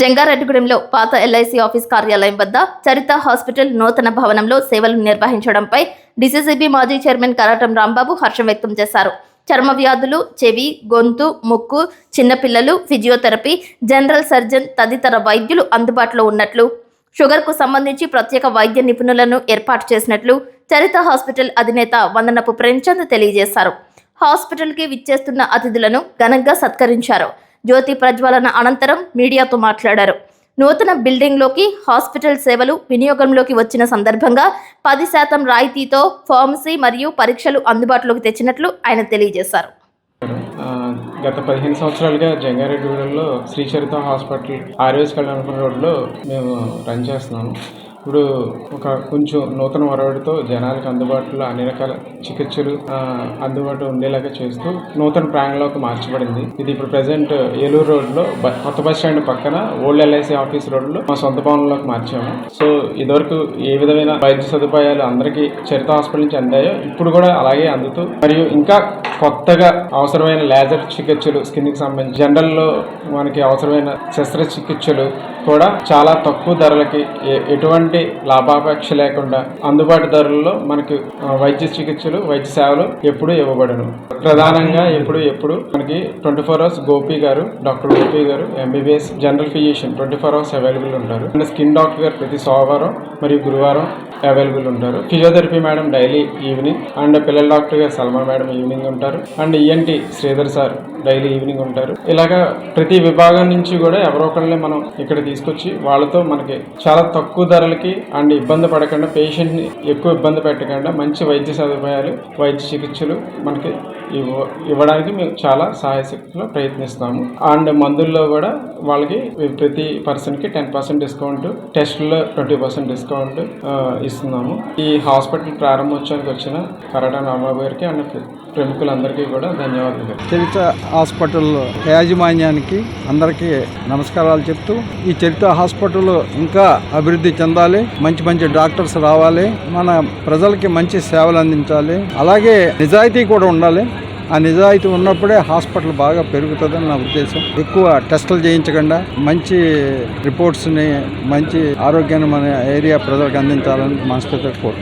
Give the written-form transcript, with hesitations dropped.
జంగారెడ్డిగూడెంలో పాత LIC office కార్యాలయం వద్ద చరిత హాస్పిటల్ నూతన భవనంలో సేవలు నిర్వహించడంపై డీసీసీబీ మాజీ చైర్మన్ కరాటం రాంబాబు హర్షం వ్యక్తం చేశారు. చర్మ వ్యాధులు, చెవి, గొంతు, ముక్కు, చిన్నపిల్లలు, ఫిజియోథెరపీ, జనరల్ సర్జన్ తదితర వైద్యులు అందుబాటులో ఉన్నట్లు, షుగర్కు సంబంధించి ప్రత్యేక వైద్య నిపుణులను ఏర్పాటు చేసినట్లు చరిత హాస్పిటల్ అధినేత వందనపు ప్రేమ్చంద్ తెలియజేశారు. హాస్పిటల్కి విచ్చేస్తున్న అతిథులను ఘనంగా సత్కరించారు. జ్యోతి ప్రజ్వలన అనంతరం మీడియాతో మాట్లాడారు. నూతన బిల్డింగ్లోకి హాస్పిటల్ సేవలు వినియోగంలోకి వచ్చిన సందర్భంగా 10% రాయితీతో ఫార్మసీ మరియు పరీక్షలు అందుబాటులోకి తెచ్చినట్లు ఆయన తెలియజేశారు. గత 15 సంవత్సరాలుగా జంగారెడ్డిగూడెంలో శ్రీ చరిత హాస్పిటల్ ఆర్ఎస్ కళ్యాణపురం రోడ్లో మేము రన్ చేస్తున్నాము. ఇప్పుడు కొంచెం నూతన ఒరవడితో జనాలకు అందుబాటులో అన్ని రకాల చికిత్సలు అందుబాటులో ఉండేలాగా చేస్తూ నూతన ప్రాంగణంలోకి మార్చబడింది. ఇది ఇప్పుడు ప్రజెంట్ ఏలూరు రోడ్లో కొత్త బస్ స్టాండ్ పక్కన ఓల్డ్ ఎల్ఐసి ఆఫీస్ రోడ్లో మా సొంత భవనంలోకి మార్చాము. సో ఇదివరకు ఏ విధమైన వైద్య సదుపాయాలు అందరికీ చరిత హాస్పిటల్ నుంచి అందాయో ఇప్పుడు కూడా అలాగే అందుతూ, మరియు ఇంకా కొత్తగా అవసరమైన లేజర్ చికిత్సలు, స్కిన్కి సంబంధించి జనరల్లో మనకి అవసరమైన శస్త్రచికిత్సలు కూడా చాలా తక్కువ ధరలకి, ఎటువంటి లాభాపేక్ష లేకుండా అందుబాటు ధరల్లో మనకి వైద్య చికిత్సలు, వైద్య సేవలు ఎప్పుడు ఇవ్వబడను. ప్రధానంగా ఎప్పుడు మనకి 24 hours డాక్టర్ గోపి గారు MBBS general physician 24 hours available ఉంటారు. అండ్ స్కిన్ డాక్టర్ గారు ప్రతి సోమవారం మరియు గురువారం అవైలబుల్ ఉంటారు. Physiotherapy madam daily evening, and పిల్లల డాక్టర్ గారు సల్మా మేడం ఈవినింగ్ ఉంటారు. And ENT Sridhar sir daily evening ఉంటారు. ఇలాగా ప్రతి విభాగం నుంచి కూడా ఎవరో ఒకళ్ళని మనం ఇక్కడ తీసుకొచ్చి వాళ్ళతో మనకి చాలా తక్కువ ధరలకి అండ్ ఇబ్బంది పడకుండా, పేషెంట్ని ఎక్కువ ఇబ్బంది పెట్టకుండా మంచి వైద్య సదుపాయాలు, వైద్య చికిత్సలు మనకి ఇవ్వడానికి మేము చాలా సాయశక్తిలో ప్రయత్నిస్తాము. అండ్ మందుల్లో కూడా వాళ్ళకి ప్రతి పర్సన్కి 10% డిస్కౌంట్, టెస్టుల్లో 20% డిస్కౌంట్ ఇస్తున్నాము. ఈ హాస్పిటల్ ప్రారంభోత్సవానికి వచ్చిన కరాటం రాంబాబు గారికి అండ్ ప్రముఖులందరికీ కూడా ధన్యవాదాలు. చరిత హాస్పిటల్ యాజమాన్యానికి అందరికీ నమస్కారాలు చెప్తూ, ఈ చరిత హాస్పిటల్ ఇంకా అభివృద్ధి చెందాలి, మంచి మంచి డాక్టర్స్ రావాలి, మన ప్రజలకి మంచి సేవలు అందించాలి, అలాగే నిజాయితీ కూడా ఉండాలి. ఆ నిజాయితీ ఉన్నప్పుడే హాస్పిటల్ బాగా పెరుగుతుందని నా ఉద్దేశం. ఎక్కువ టెస్టులు చేయించకుండా మంచి రిపోర్ట్స్ని, మంచి ఆరోగ్యాన్ని మన ఏరియా ప్రజలకు అందించాలని మనస్ఫూర్తిగా కోరుకుంటున్నాను.